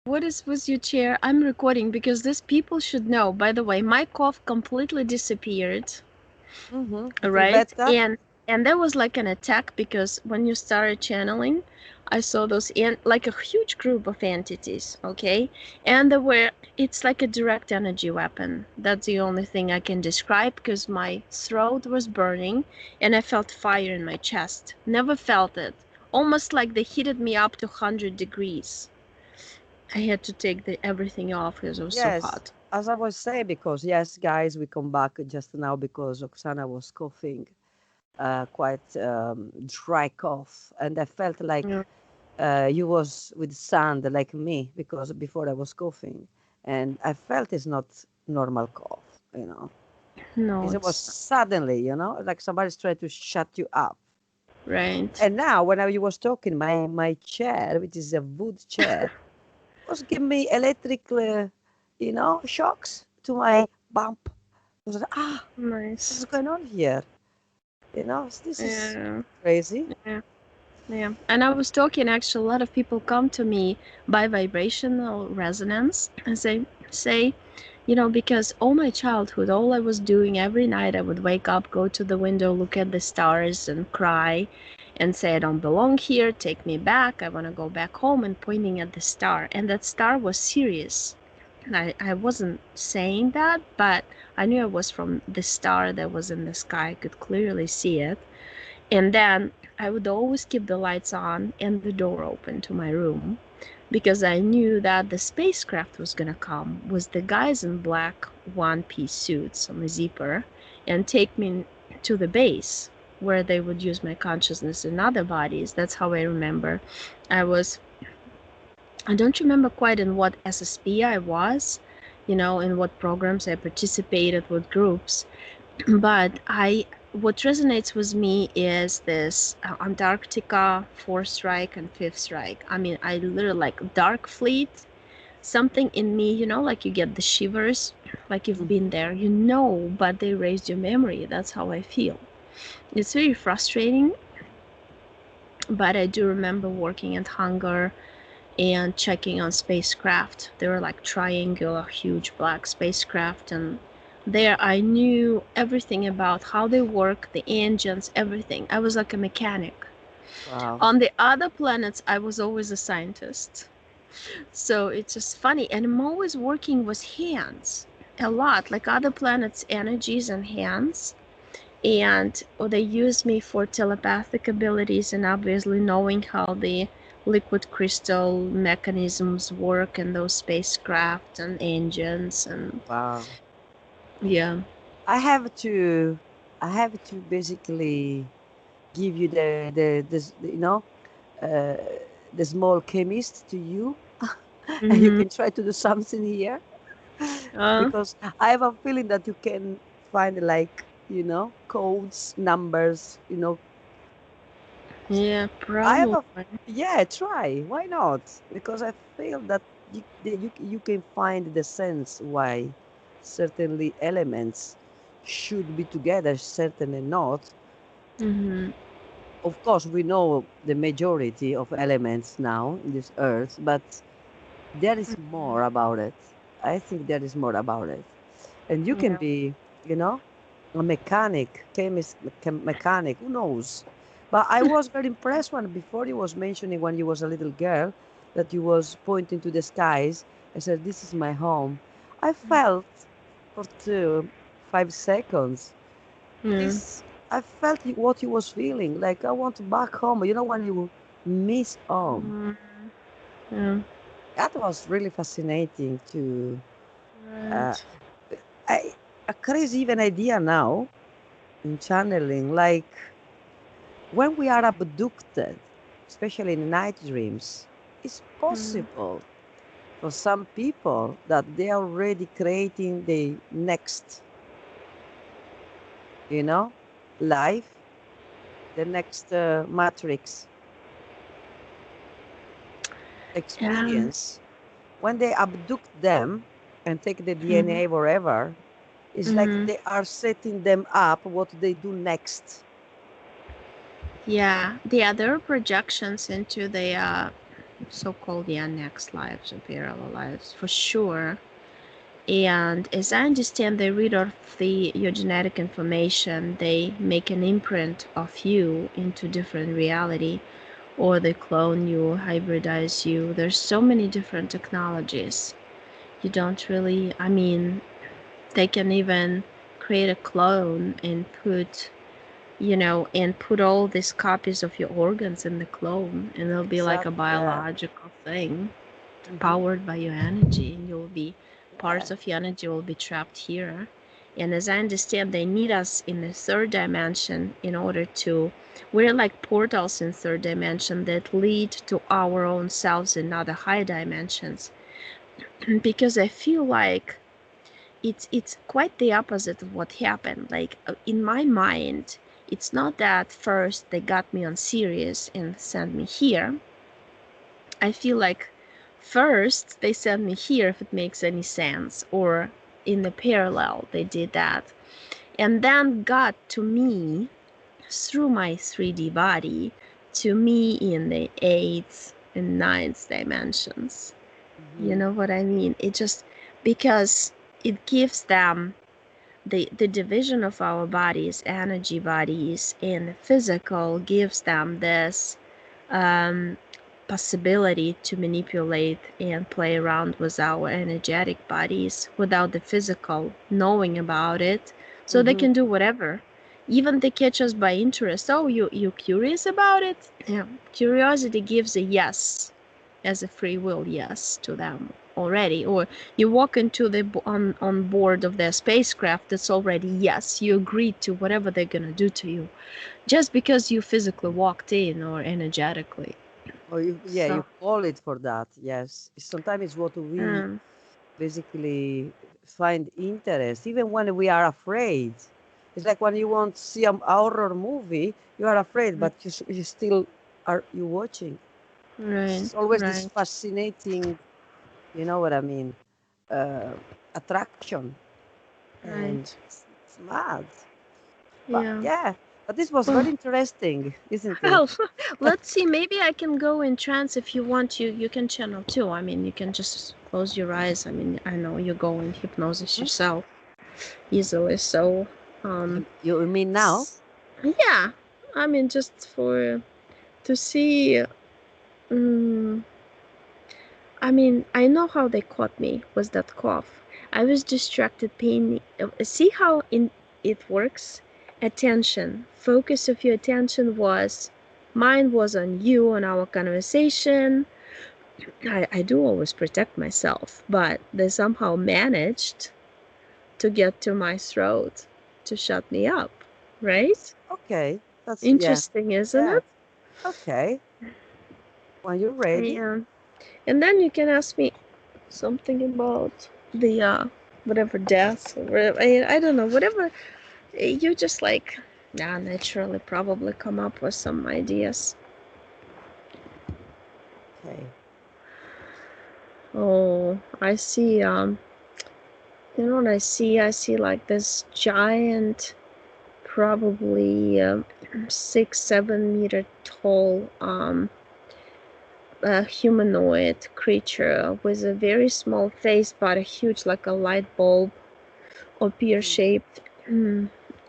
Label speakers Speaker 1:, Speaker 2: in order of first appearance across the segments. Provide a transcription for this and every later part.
Speaker 1: What is with your chair? I'm recording because these people should know. By the way, my cough completely disappeared,
Speaker 2: You feel
Speaker 1: right?
Speaker 2: better?
Speaker 1: And there was like an attack because when you started channeling, I saw those like a huge group of entities, okay? And there were it's like a direct energy weapon. That's the only thing I can describe because my throat was burning and I felt fire in my chest. Never felt it. Almost like they heated me up to 100 degrees. I had to take everything off because it was so
Speaker 2: Yes.
Speaker 1: hot.
Speaker 2: As I was saying, because yes, guys, we come back just now because Oksana was coughing, quite dry cough, and I felt like
Speaker 1: Yeah.
Speaker 2: you was with sand like me because before I was coughing, and I felt it's not normal cough, you know.
Speaker 1: No,
Speaker 2: It was
Speaker 1: it's
Speaker 2: suddenly, you know, like somebody's trying to shut you up.
Speaker 1: right.
Speaker 2: And now, when I was talking, my chair, which is a wood chair, was giving me electric, shocks to my bump. I was like,
Speaker 1: Nice.
Speaker 2: what's going on here? This is
Speaker 1: Yeah.
Speaker 2: crazy.
Speaker 1: Yeah. Yeah. And I was talking actually a lot of people come to me by vibrational resonance and say, because all my childhood, all I was doing every night, I would wake up, go to the window, look at the stars and cry and say, I don't belong here, take me back, I want to go back home, and pointing at the star. And that star was Sirius. And I wasn't saying that, but I knew it was from the star that was in the sky. I could clearly see it. And then I would always keep the lights on and the door open to my room because I knew that the spacecraft was gonna come with the guys in black one-piece suits on the zipper and take me to the base where they would use my consciousness in other bodies. That's how I remember. I was I don't remember quite in what SSP I was, in what programs I participated, what groups, but what resonates with me is this Antarctica fourth Reich and fifth Reich. I mean, I literally like Dark Fleet. Something in me, like you get the shivers, like you've been
Speaker 2: Hmm.
Speaker 1: there, but they raised your memory. That's how I feel. It's very frustrating, but I do remember working at Hunger and checking on spacecraft. They were like triangular, huge black spacecraft, and there I knew everything about how they work, the engines, everything. I was like a mechanic.
Speaker 2: Wow.
Speaker 1: On the other planets, I was always a scientist. So it's just funny, and I'm always working with hands a lot, like other planets' energies and hands. And they use me for telepathic abilities and obviously knowing how the liquid crystal mechanisms work in those spacecraft and engines and
Speaker 2: Wow.
Speaker 1: yeah.
Speaker 2: I have to, I have to basically give you uh, the small chemist to you, and you
Speaker 1: Mm-hmm.
Speaker 2: can try to do something here
Speaker 1: uh,
Speaker 2: because I have a feeling that you can find like, codes, numbers,
Speaker 1: yeah,
Speaker 2: I have
Speaker 1: probably.
Speaker 2: yeah, try. Why not? Because I feel that you can find the sense why certainly elements should be together, certainly not.
Speaker 1: Mm-hmm.
Speaker 2: Of course, we know the majority of elements now in this earth, but there is more about it. I think there is more about it. And you can
Speaker 1: Yeah.
Speaker 2: be, you know, a mechanic, mechanic, who knows? But I was very impressed when before you was mentioning when you was a little girl that you was pointing to the skies. I said, "This is my home." I felt for 5 seconds
Speaker 1: Yeah.
Speaker 2: this. I felt what you was feeling. Like I want back home. You know when you miss home.
Speaker 1: Mm, yeah.
Speaker 2: That was really fascinating to. Uh,
Speaker 1: Right.
Speaker 2: I a crazy even idea now in channeling, like when we are abducted, especially in night dreams, it's
Speaker 1: Mm.
Speaker 2: possible for some people that they are already creating the next, you know, life, the next matrix
Speaker 1: Yeah.
Speaker 2: experience. When they abduct them and take the
Speaker 1: Mm-hmm.
Speaker 2: DNA wherever, it's like
Speaker 1: Mm-hmm.
Speaker 2: they are setting them up what they do next.
Speaker 1: Yeah. The other projections into the so-called, yeah, next lives or parallel lives for sure. And as I understand, they read off your genetic information, they make an imprint of you into different reality, or they clone you, hybridize you. There's so many different technologies. You don't really, I mean, they can even create a clone and put all these copies of your organs in the clone, and it'll be like a
Speaker 2: Exactly. Yeah.
Speaker 1: biological thing
Speaker 2: Mm-hmm.
Speaker 1: powered by your energy, and you'll be
Speaker 2: Yeah.
Speaker 1: parts of your energy will be trapped here. And as I understand, they need us in the third dimension in order to, we're like portals in third dimension that lead to our own selves in other high dimensions. Because I feel like it's quite the opposite of what happened. Like in my mind, it's not that first they got me on Sirius and sent me here. I feel like first they sent me here, if it makes any sense, or in the parallel they did that, and then got to me through my 3D body to me in the eighth and ninth dimensions. You
Speaker 2: Mm-hmm.
Speaker 1: know what I mean? It just, because it gives them the division of our bodies, energy bodies and physical, gives them this um, possibility to manipulate and play around with our energetic bodies without the physical knowing about it, so they
Speaker 2: Mm-hmm.
Speaker 1: can do whatever. Even they catch us by interest. Oh, you curious about it? Yeah, curiosity gives a yes, as a free will yes to them already. Or you walk into the on board of their spacecraft, that's already yes, you agreed to whatever they're gonna do to you, just because you physically walked in or energetically.
Speaker 2: Or yeah,
Speaker 1: So
Speaker 2: you call it for that. Yes. Sometimes it's what we
Speaker 1: um,
Speaker 2: basically find interest, even when we are afraid. It's like when you want to see a horror movie, you are afraid, but you still are you watching.
Speaker 1: right,
Speaker 2: It's always this
Speaker 1: right,
Speaker 2: fascinating, you know what I mean, uh, attraction, and
Speaker 1: right,
Speaker 2: it's mad. But
Speaker 1: yeah.
Speaker 2: yeah, but this was very
Speaker 1: Well,
Speaker 2: interesting, isn't it?
Speaker 1: well, let's see. Maybe I can go in trance if you want. You can channel too. I mean, you can just close your eyes. I mean, I know you go in hypnosis
Speaker 2: Mhm.
Speaker 1: yourself easily. So, um,
Speaker 2: You mean now?
Speaker 1: yeah. I mean, just for to see. Um, I mean, I know how they caught me was that cough. I was distracted, paying. See how it works? Attention. Focus of your attention was, mine was on you, on our conversation. I do always protect myself, but they somehow managed to get to my throat to shut me up, right?
Speaker 2: Okay, that's yeah,
Speaker 1: Interesting, isn't
Speaker 2: yeah.
Speaker 1: it?
Speaker 2: Okay, when you're ready.
Speaker 1: And and then you can ask me something about the whatever death or whatever. I don't know, whatever you just like, yeah, naturally probably come up with some ideas.
Speaker 2: Okay.
Speaker 1: Oh, I see. You know what I see? I see like this giant, probably 6 7 meter tall humanoid creature with a very small face but a huge, like a light bulb or pear
Speaker 2: Mhm.
Speaker 1: shaped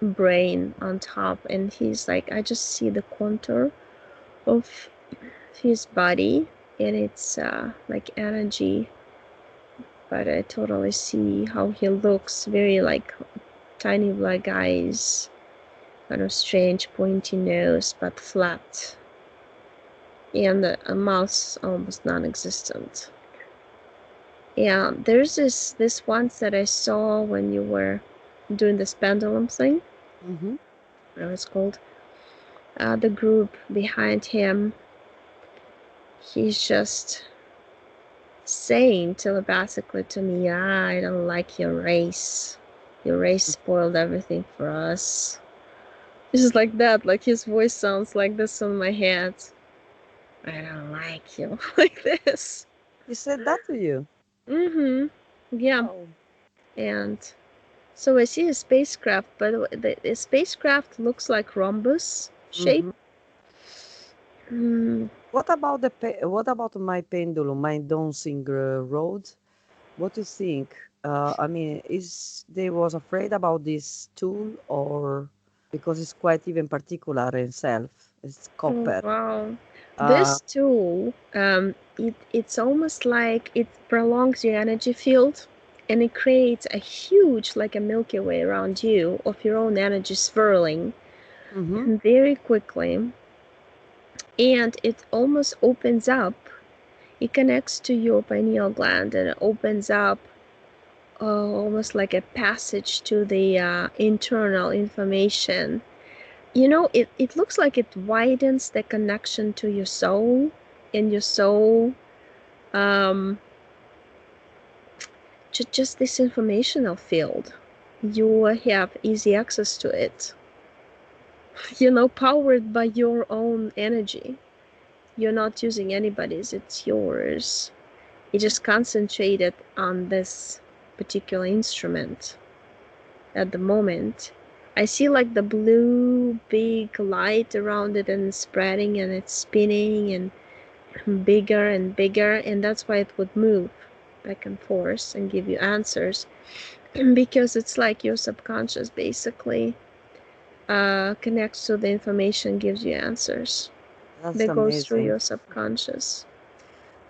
Speaker 1: brain on top. And he's like, I just see the contour of his body, and it's like energy, but I totally see how he looks, very like tiny black eyes, kind of strange pointy nose but flat, and a mouth almost non-existent. Yeah, there's this once that I saw when you were doing this pendulum thing,
Speaker 2: Mhm.
Speaker 1: whatever it's called. The group behind him, he's just saying telepathically to me, I don't like your race. Your race spoiled everything for us. It's just like that, like his voice sounds like this in my head. I don't like you. Like this.
Speaker 2: He said that to you.
Speaker 1: Mm-hmm. Yeah.
Speaker 2: Oh.
Speaker 1: And so I see a spacecraft, but the spacecraft looks like rhombus shape.
Speaker 2: Mhm.
Speaker 1: Mm.
Speaker 2: what about my pendulum, my dancing road? What do you think? I mean, is they was afraid about this tool or because it's quite even particular in itself? It's
Speaker 1: Oh,
Speaker 2: copper.
Speaker 1: wow.
Speaker 2: Uh,
Speaker 1: This tool, it's almost like it prolongs your energy field and it creates a huge, like a Milky Way around you of your own energy swirling
Speaker 2: mm-hmm.
Speaker 1: very quickly. And it almost opens up. It connects to your pineal gland and it opens up almost like a passage to the internal information. It looks like it widens the connection to your soul, and your soul, um, just this informational field. You have easy access to it, powered by your own energy. You're not using anybody's, it's yours. You just concentrated on this particular instrument at the moment. I see like the blue big light around it and spreading and it's spinning and bigger and bigger, and that's why it would move back and forth and give you answers. Because it's like your subconscious basically connects to the information, gives you answers
Speaker 2: That's
Speaker 1: that goes through
Speaker 2: amazing.
Speaker 1: your subconscious.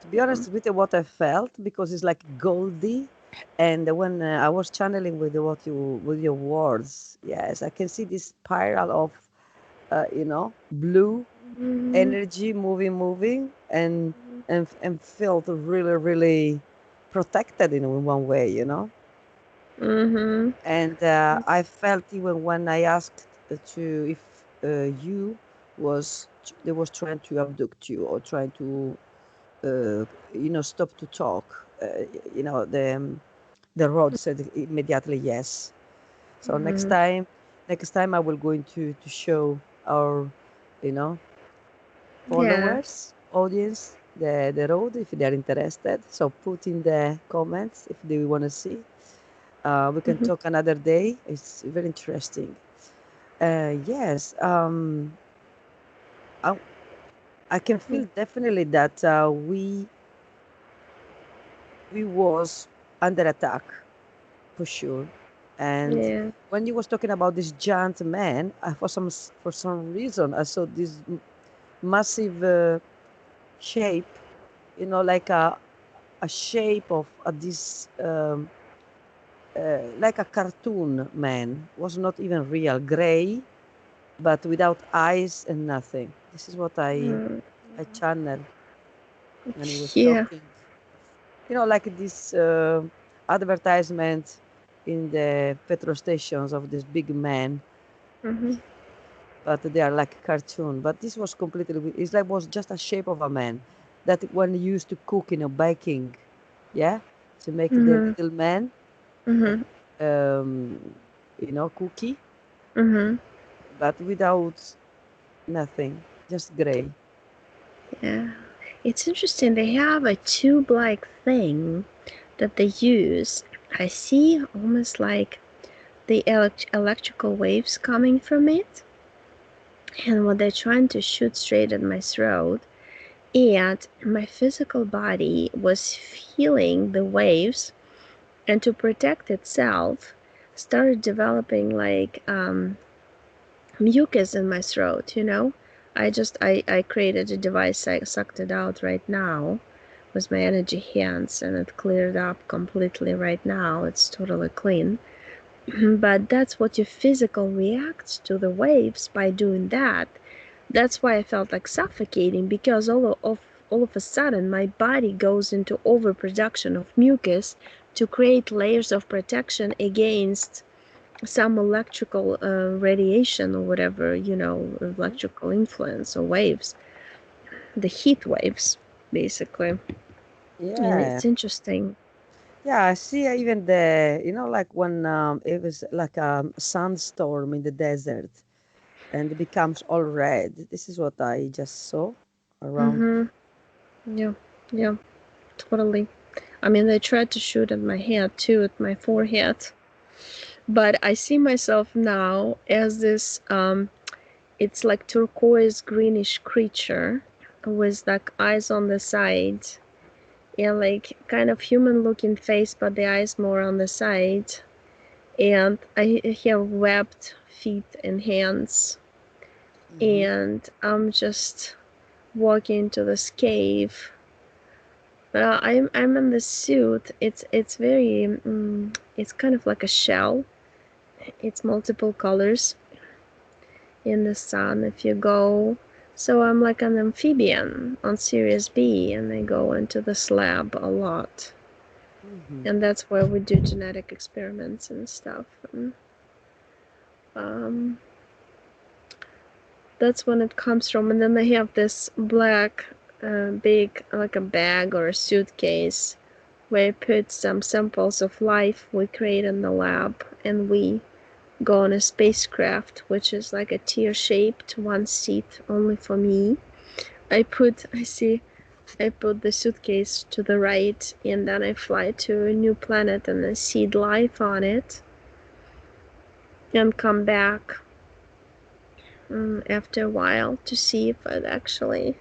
Speaker 2: To be honest with you, what I felt because it's like goldy, and when I was channeling with what you with your words, yes, I can see this spiral of blue
Speaker 1: Mm-hmm.
Speaker 2: energy moving and felt really really protected in one way,
Speaker 1: Mm-hmm.
Speaker 2: and I felt even when I asked to if you they was trying to abduct you or trying to stop to talk. The road said immediately yes. So
Speaker 1: Mm-hmm.
Speaker 2: next time I will going to show our, you know,
Speaker 1: Yeah.
Speaker 2: followers, audience, the road if they're interested. So put in the comments if they want to see. We can
Speaker 1: Mm-hmm.
Speaker 2: talk another day. It's very interesting. Yes, I, I can feel definitely that we was under attack for sure. And
Speaker 1: Yeah.
Speaker 2: when you was talking about this giant man, for some reason I saw this massive shape, like a shape of this like a cartoon man. Was not even real, gray, but without eyes and nothing. This is what
Speaker 1: Mm,
Speaker 2: I channel when he was
Speaker 1: yeah.
Speaker 2: talking. Like this advertisement in the petrol stations of this big man,
Speaker 1: Mm-hmm.
Speaker 2: but they are like cartoon. But this was completely, it's like was just a shape of a man that when used to cook, baking, yeah, to make the
Speaker 1: Mm-hmm.
Speaker 2: little man,
Speaker 1: Mm-hmm.
Speaker 2: um, cookie,
Speaker 1: Mm-hmm.
Speaker 2: but without nothing, just gray.
Speaker 1: Yeah. It's interesting. They have a tube-like thing that they use. I see almost like the electrical waves coming from it, and what they're trying to shoot straight at my throat. And my physical body was feeling the waves, and to protect itself, started developing like mucus in my throat. I created a device. I sucked it out right now with my energy hands, and it cleared up completely right now. It's totally clean. But that's what your physical reacts to the waves by doing that. That's why I felt like suffocating, because all of a sudden my body goes into overproduction of mucus to create layers of protection against some electrical radiation or whatever,
Speaker 2: Mhm.
Speaker 1: electrical influence or waves, the heat waves, basically. And
Speaker 2: Yeah.
Speaker 1: it's interesting.
Speaker 2: Yeah, I see even like when it was like a sandstorm in the desert and it becomes all red. This is what I just saw around.
Speaker 1: Mm-hmm. Yeah, yeah, totally. I mean, they tried to shoot at my head too, at my forehead. But I see myself now as this, it's like turquoise greenish creature. with like eyes on the side and like kind of human looking face, but the eyes more on the side. And I have webbed feet and hands.
Speaker 2: Mm-hmm.
Speaker 1: And I'm just walking into this cave. I'm in the suit. It's very it's kind of like a shell. It's multiple colors in the sun if you go. So I'm like an amphibian on Sirius B, and I go into this lab a lot.
Speaker 2: Mm-hmm.
Speaker 1: And that's where we do genetic experiments and stuff. And, um, that's when it comes from. And then I have this black, big, like a bag or a suitcase where I put some samples of life we create in the lab, and we go on a spacecraft, which is like a tear-shaped one seat only for me. I put the suitcase to the right, and then I fly to a new planet and I seed life on it, and come back after a while to see if it actually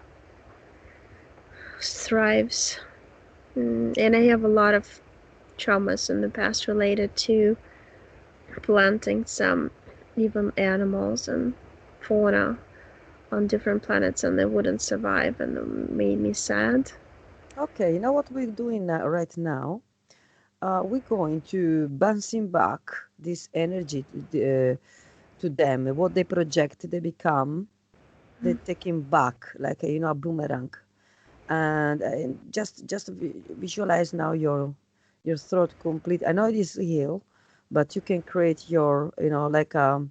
Speaker 1: thrives. And I have a lot of traumas in the past related to planting some even animals and fauna on different planets, and they wouldn't survive, and it made me sad.
Speaker 2: Okay, you know what we're doing right now? We're going to bouncing back this energy to them. What they project, they become. They take him back like a boomerang. And just visualize now your throat complete. I know it is healed, but you can create your like a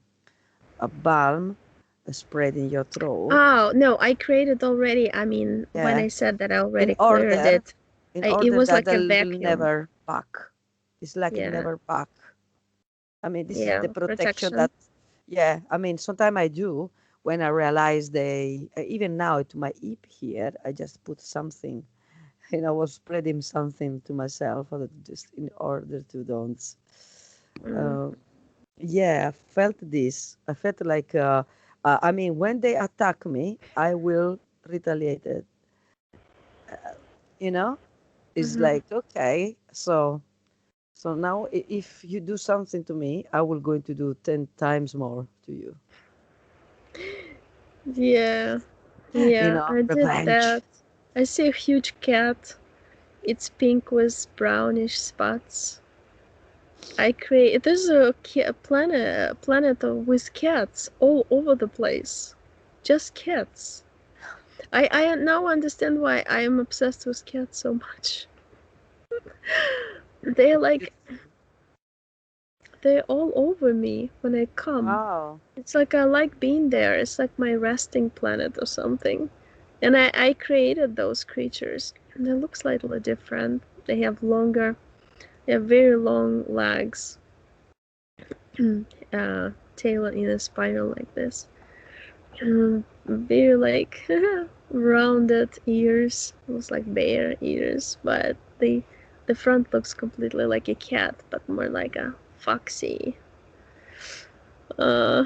Speaker 2: balm spread in your throat.
Speaker 1: Oh no, I created already. I mean, when
Speaker 2: Yeah,
Speaker 1: I said that I
Speaker 2: in
Speaker 1: already cleared
Speaker 2: order
Speaker 1: it,
Speaker 2: in
Speaker 1: it
Speaker 2: order
Speaker 1: was
Speaker 2: that
Speaker 1: like a
Speaker 2: they will
Speaker 1: vacuum.
Speaker 2: never back. It's like
Speaker 1: Yeah,
Speaker 2: never back. I mean, this is
Speaker 1: yeah,
Speaker 2: the protection
Speaker 1: protection.
Speaker 2: that, yeah, I mean, sometimes I do when I realize even now to my hip here, I just put something, was spreading something to myself just in order to don't.
Speaker 1: Mm,
Speaker 2: Uh, yeah, I felt this. I felt like, I mean, when they attack me, I will retaliate it. You know, it's
Speaker 1: hmm.
Speaker 2: like, okay, so now if you do something to me, I will going to do 10 times more to you.
Speaker 1: Yeah, yeah, I did
Speaker 2: Revenge.
Speaker 1: that. I see a huge cat. It's pink with brownish spots. I create. There's a planet with cats all over the place. Just cats. I now understand why I am obsessed with cats so much. They're
Speaker 2: It's
Speaker 1: like
Speaker 2: beautiful.
Speaker 1: they're all over me when I come.
Speaker 2: Wow.
Speaker 1: It's like I like being there. It's like my resting planet or something. And I created those creatures. And they look slightly different. They have very long legs, tail in a spiral like this. Very like rounded ears, almost like bear ears, but the front looks completely like a cat, but more like a foxy. Uh,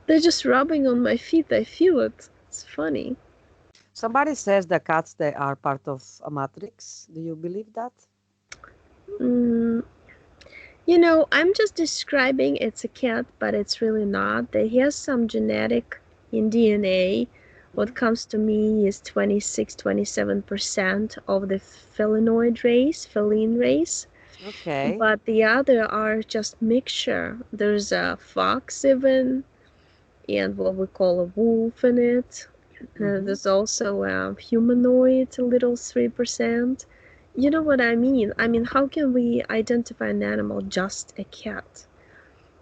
Speaker 1: they're just rubbing on my feet. I feel it. It's funny.
Speaker 2: Somebody says the cats they are part of a matrix. Do you believe that?
Speaker 1: Mm, I'm just describing it's a cat, but it's really not. It has some genetic in DNA.
Speaker 2: Hmm.
Speaker 1: What comes to me is 26-27% of the feline race,
Speaker 2: Okay.
Speaker 1: but the other are just mixture. There's a fox even, and what we call a wolf in it.
Speaker 2: Mm-hmm.
Speaker 1: There's also a humanoid, a little 3%. You know what I mean? I mean, how can we identify an animal just a cat?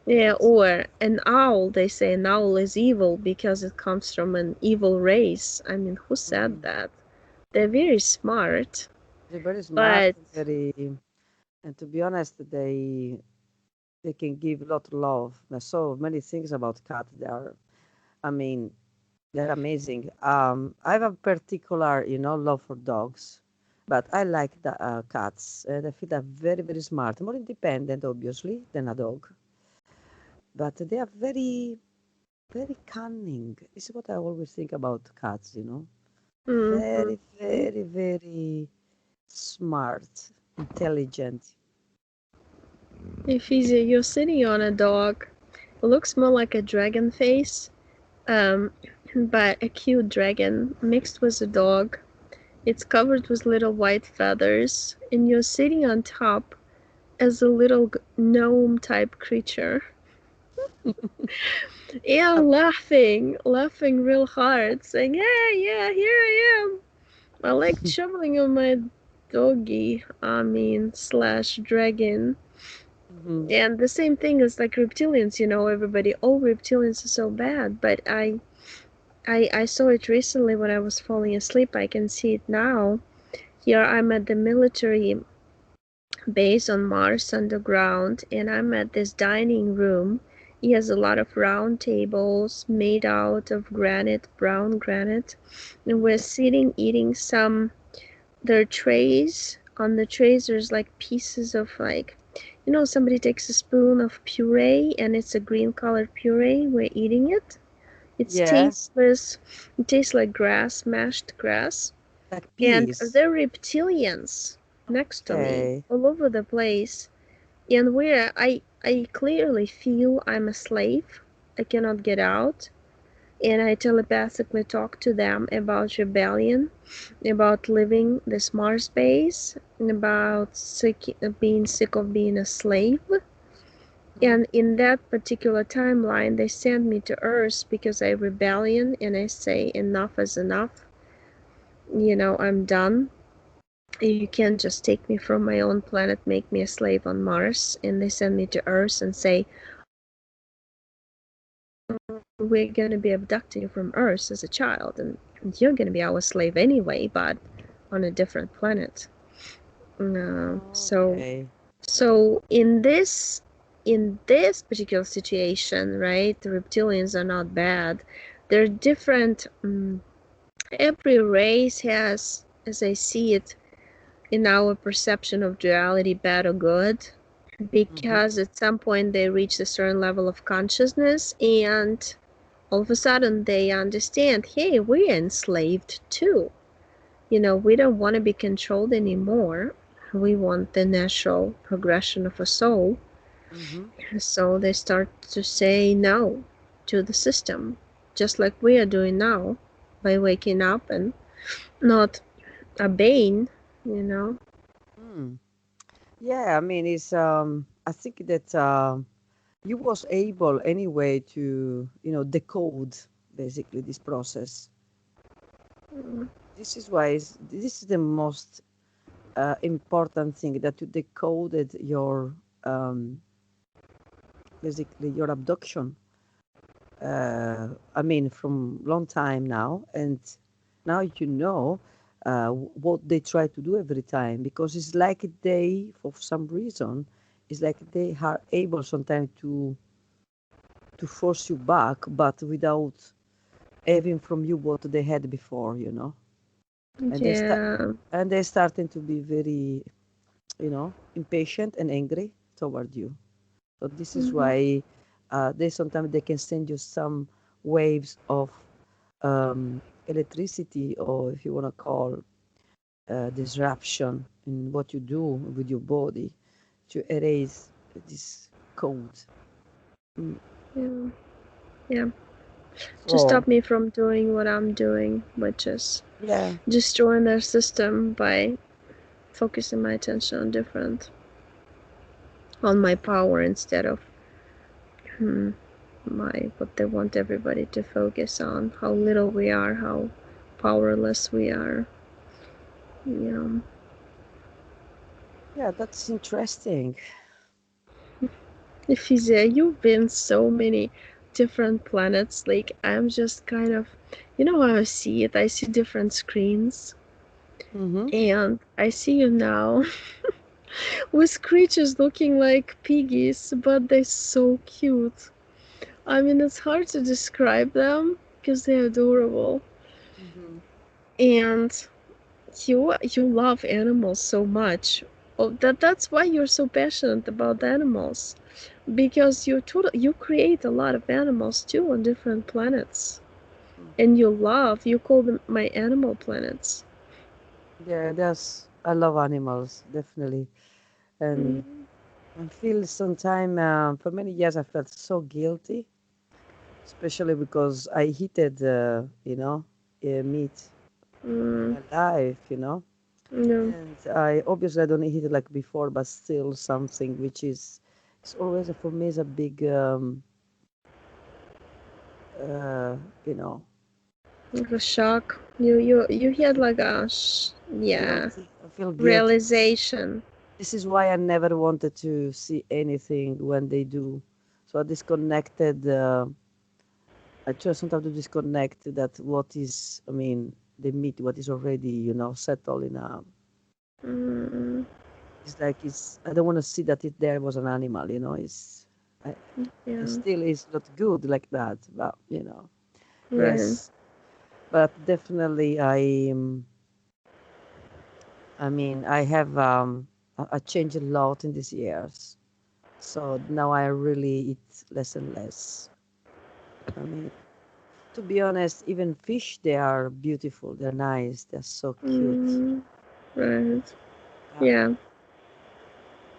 Speaker 1: Yeah,
Speaker 2: Yes.
Speaker 1: or an owl. They say an owl is evil because it comes from an evil race. I mean, who said
Speaker 2: Mm-hmm.
Speaker 1: that? They're very smart,
Speaker 2: They're very smart,
Speaker 1: but
Speaker 2: and to be honest, they can give a lot of love. There's so many things about cats. I mean, they're amazing. I have a particular, love for dogs, but I like the cats. And I feel they're very, very smart, more independent, obviously, than a dog. But they are very. very cunning. This is what I always think about cats, you know.
Speaker 1: Mm-hmm.
Speaker 2: Very, very, very smart, intelligent.
Speaker 1: If easy, you're sitting on a dog. It looks more like a dragon face, um, but a cute dragon mixed with a dog. It's covered with little white feathers, and you're sitting on top as a little gnome type creature.
Speaker 2: Uh,
Speaker 1: And laughing real hard, saying, "Hey, yeah, here I am." I like shoveling on my doggy, I mean, slash dragon.
Speaker 2: mhm.
Speaker 1: And the same thing is like reptilians, everybody, oh, reptilians are so bad. But I saw it recently when I was falling asleep. I can see it now. Here I'm at the military base on Mars underground, and I'm at this dining room. He has a lot of round tables made out of granite, brown granite, and we're sitting eating some. There are trays. On the trays, there's like pieces of like, somebody takes a spoon of puree and it's a green colored puree. We're eating it. It's
Speaker 2: Yeah,
Speaker 1: tasteless. It tastes like grass, mashed grass.
Speaker 2: like
Speaker 1: And
Speaker 2: peas.
Speaker 1: there are reptilians next to me,
Speaker 2: Okay.
Speaker 1: all over the place. And where I clearly feel I'm a slave. I cannot get out. And I telepathically talk to them about rebellion, about living this Mars base, and about being sick of being a slave.
Speaker 2: Mhm.
Speaker 1: And in that particular timeline, they send me to Earth because I rebellion and I say enough is enough. I'm done. You can't just take me from my own planet, make me a slave on Mars. And they send me to Earth and say, we're going to be abducting you from Earth as a child, and you're going to be our slave anyway, but on a different planet. Uh, so,
Speaker 2: Okay.
Speaker 1: so in this particular situation, right? The reptilians are not bad. They're different. Every race has, as I see it, in our perception of duality, bad or good,
Speaker 2: Mhm.
Speaker 1: because at some point they reach a certain level of consciousness and all of a sudden they understand, hey, we're enslaved too. We don't want to be controlled anymore. We want the natural progression of a soul.
Speaker 2: Mhm.
Speaker 1: So they start to say no to the system, just like we are doing now by waking up and not obeying, you know.
Speaker 2: Mm. Yeah, I mean, it's I think that you was able anyway to, decode basically this process. This is why this is the most important thing that you decoded your basically your abduction. I mean, from long time now, and now you know what they try to do every time because it's like they, for some reason, it's like they are able sometimes to force you back, but without having from you what they had before, and
Speaker 1: Yeah.
Speaker 2: they're starting to be very, impatient and angry toward you. So this is
Speaker 1: Hmm.
Speaker 2: why they sometimes they can send you some waves of electricity, or if you want to call disruption in what you do with your body to erase this code. Mm.
Speaker 1: Yeah. Yeah. To
Speaker 2: So
Speaker 1: stop me from doing what I'm doing, which is
Speaker 2: yeah,
Speaker 1: destroying their system by focusing my attention on my power instead of hmm, my what they want everybody to focus on, how little we are, how powerless we are. You
Speaker 2: yeah, that's interesting.
Speaker 1: if he's you've been so many different planets. Like I'm just kind of, how I see it. I see different screens,
Speaker 2: Mm-hmm.
Speaker 1: and I see you now with creatures looking like piggies, but they're so cute. I mean, it's hard to describe them because they're adorable.
Speaker 2: Mm-hmm.
Speaker 1: And you love animals so much. Oh, that's why you're so passionate about animals, because you create a lot of animals too on different planets, and you call them my animal planets.
Speaker 2: Yeah, I love animals, definitely. And
Speaker 1: Mm,
Speaker 2: I feel sometime, for many years, I felt so guilty, especially because I heated, meat in
Speaker 1: mm,
Speaker 2: my life.
Speaker 1: no,
Speaker 2: And I obviously I don't eat it like before, but still something which is it's always for me is a big uh you know
Speaker 1: like a shock. You had like a yeah,
Speaker 2: guilty. I feel guilty.
Speaker 1: realization.
Speaker 2: This is why I never wanted to see anything when they do. So I disconnected. I try sometimes to disconnect that what is. I mean, the meat, what is already settled in a.
Speaker 1: Mm,
Speaker 2: It's like it's. I don't want to see that it there was an animal. It's. I, it
Speaker 1: yeah,
Speaker 2: still is not good like that, but
Speaker 1: right.
Speaker 2: yes. But definitely, I mean, I have I changed a lot in these years. So now I really eat less and less. I mean, to be honest, even fish, they are beautiful. They're nice. They're so cute.
Speaker 1: Mm, right.
Speaker 2: Yeah,
Speaker 1: Yeah,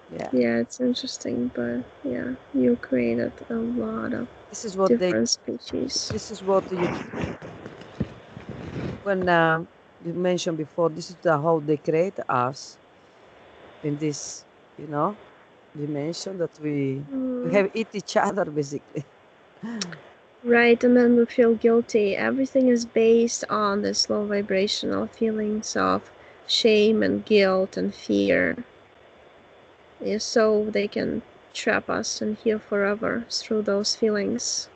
Speaker 2: yeah.
Speaker 1: yeah. It's interesting, but yeah, you created a lot of
Speaker 2: This is what they.
Speaker 1: different species.
Speaker 2: This is what you when you mentioned before. This is how they create us in this, you know, dimension that we
Speaker 1: Mm.
Speaker 2: have eat each other basically.
Speaker 1: Right, and then we feel guilty. Everything is based on this low vibrational feelings of shame and guilt and fear. Yeah, so they can trap us in here forever through those feelings.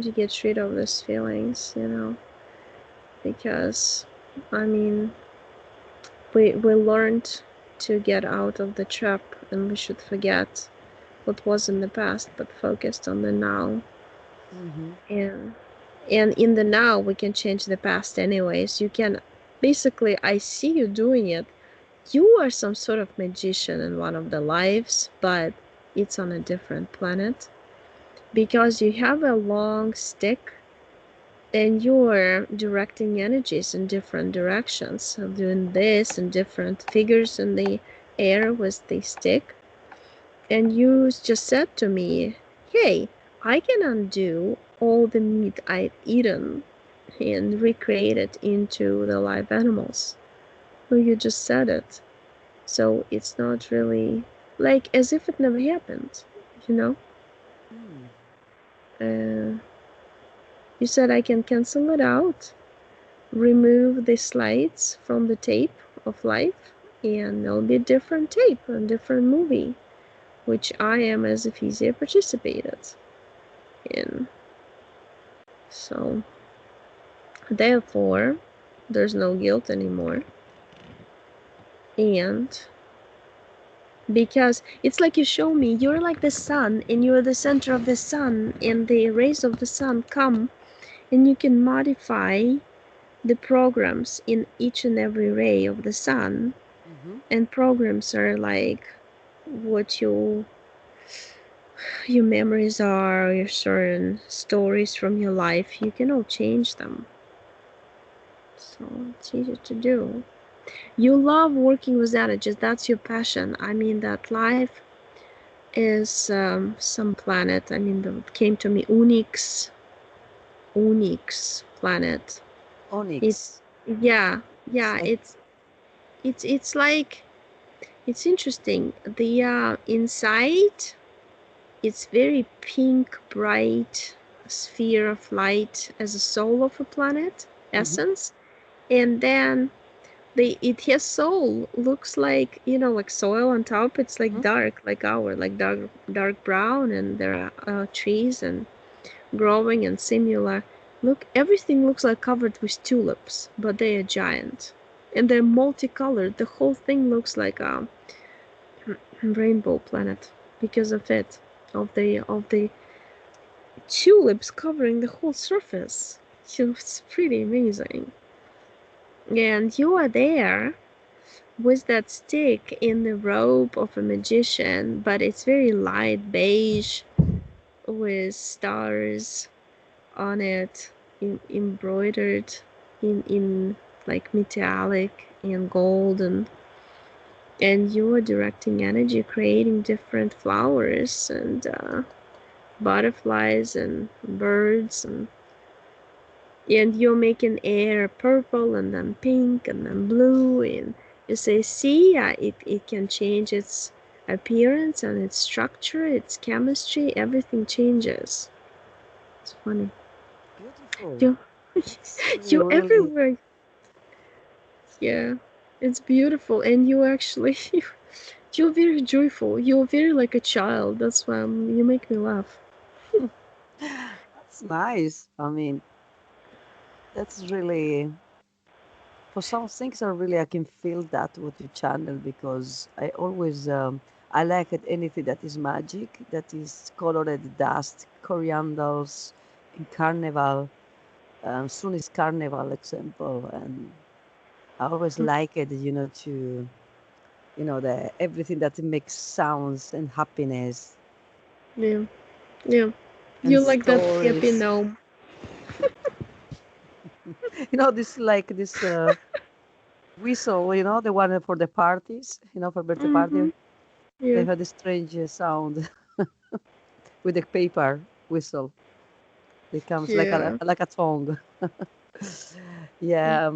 Speaker 1: To get rid of these feelings, because I mean, we learned to get out of the trap, and we should forget what was in the past, but focused on the now.
Speaker 2: Mm-hmm.
Speaker 1: and and in the now we can change the past anyways. You can basically, I see you doing it. You are some sort of magician in one of the lives, but it's on a different planet, because you have a long stick and you're directing energies in different directions, so doing this and different figures in the air with the stick. And you just said to me, hey, I can undo all the meat I've eaten and recreate it into the live animals. Well, you just said it. So it's not really like as if it never happened, you know?
Speaker 2: Mm.
Speaker 1: Uh, you said I can cancel it out, remove the slides from the tape of life, and there'll be a different tape, a different movie, which I am as if easier participated in. So, therefore, there's no guilt anymore. And because it's like you show me, you're like the sun, and you're the center of the sun, and the rays of the sun come, and you can modify the programs in each and every ray of the sun.
Speaker 2: Mm-hmm.
Speaker 1: And programs are like what your memories are, your certain stories from your life. You can all change them. So it's easy to do. You love working with energies. That's your passion. I mean, that life is some planet. I mean, that came to me, Onyx planet. It's
Speaker 2: Onyx.
Speaker 1: yeah,
Speaker 2: It's
Speaker 1: yeah.
Speaker 2: like
Speaker 1: It's like it's interesting. The inside, it's very pink, bright sphere of light as a soul of a planet
Speaker 2: mm-hmm.
Speaker 1: essence, and then it his soul looks like like soil on top. It's like
Speaker 2: Mm-hmm.
Speaker 1: dark, like dark brown, and there are trees and growing and similar. Look, everything looks like covered with tulips, but they are giant, and they're multicolored. The whole thing looks like a rainbow planet because of it, of the tulips covering the whole surface. So it's pretty amazing. And you are there with that stick in the robe of a magician, but it's very light beige with stars on it, embroidered in like metallic and gold, and you are directing energy, creating different flowers and butterflies and birds, and you're making air purple and then pink and then blue, and you say, see, it can change its appearance and its structure, its chemistry, everything changes. It's funny.
Speaker 2: Beautiful.
Speaker 1: You
Speaker 2: That's really,
Speaker 1: you
Speaker 2: really.
Speaker 1: everywhere. Yeah, it's beautiful, and you actually you're very joyful. You're very like a child. That's why you make me laugh.
Speaker 2: That's nice. I mean, that's really, for some things I really I can feel that what you channel because I always I like it anything that is magic, that is colored dust, corianders in carnival. Soon is carnival example, and I always like it, to the everything that makes sounds and happiness
Speaker 1: Yeah, yeah.
Speaker 2: and
Speaker 1: You like that happy
Speaker 2: stories.
Speaker 1: gnome.
Speaker 2: This like this whistle, the one for the parties, for birthday
Speaker 1: Mm-hmm.
Speaker 2: party. They
Speaker 1: Yeah,
Speaker 2: had this strange sound with the paper whistle. It comes like a
Speaker 1: yeah.
Speaker 2: like a tongue. Yeah,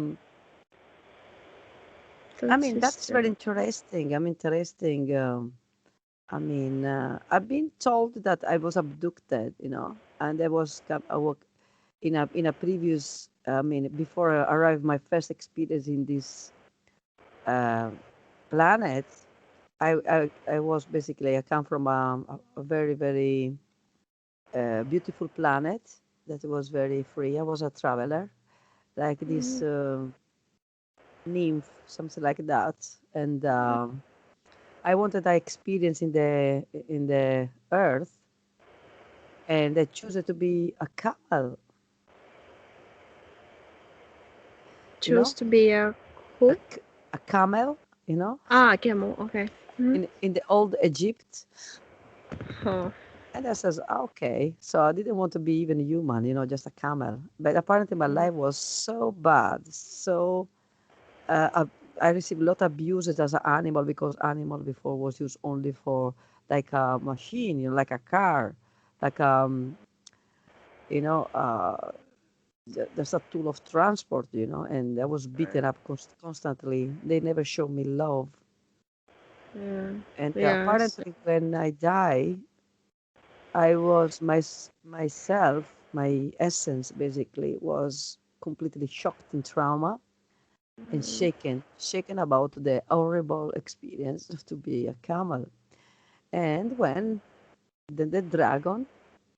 Speaker 2: I
Speaker 1: That's
Speaker 2: mean that's very
Speaker 1: hysterical.
Speaker 2: interesting. I'm interesting. I mean, I've been told that I was abducted, and I work in a previous. I mean, before I arrived, my first experience in this uh, planet. I was basically I come from a very very beautiful planet that was very free. I was a traveler, like this
Speaker 1: Mm,
Speaker 2: nymph, something like that, and I wanted that experience in the earth, and I chose it to be a camel. You
Speaker 1: chose
Speaker 2: know,
Speaker 1: to be a
Speaker 2: a,
Speaker 1: who?
Speaker 2: c- a camel. You know,
Speaker 1: Ah, camel. Okay. Mm-hmm.
Speaker 2: in the old Egypt.
Speaker 1: Oh.
Speaker 2: And I says, okay. So I didn't want to be even human, just a camel. But apparently my life was so bad. So uh, I, I received a lot of abuses as an animal because animal before was used only for like a machine, like a car, like you know, uh, there's a tool of transport, and I was beaten up constantly. They never showed me love.
Speaker 1: Yeah.
Speaker 2: And
Speaker 1: Yes.
Speaker 2: apparently when I die, I was myself, my essence basically was completely shocked in trauma and shaken about the horrible experience of to be a camel. And when the dragon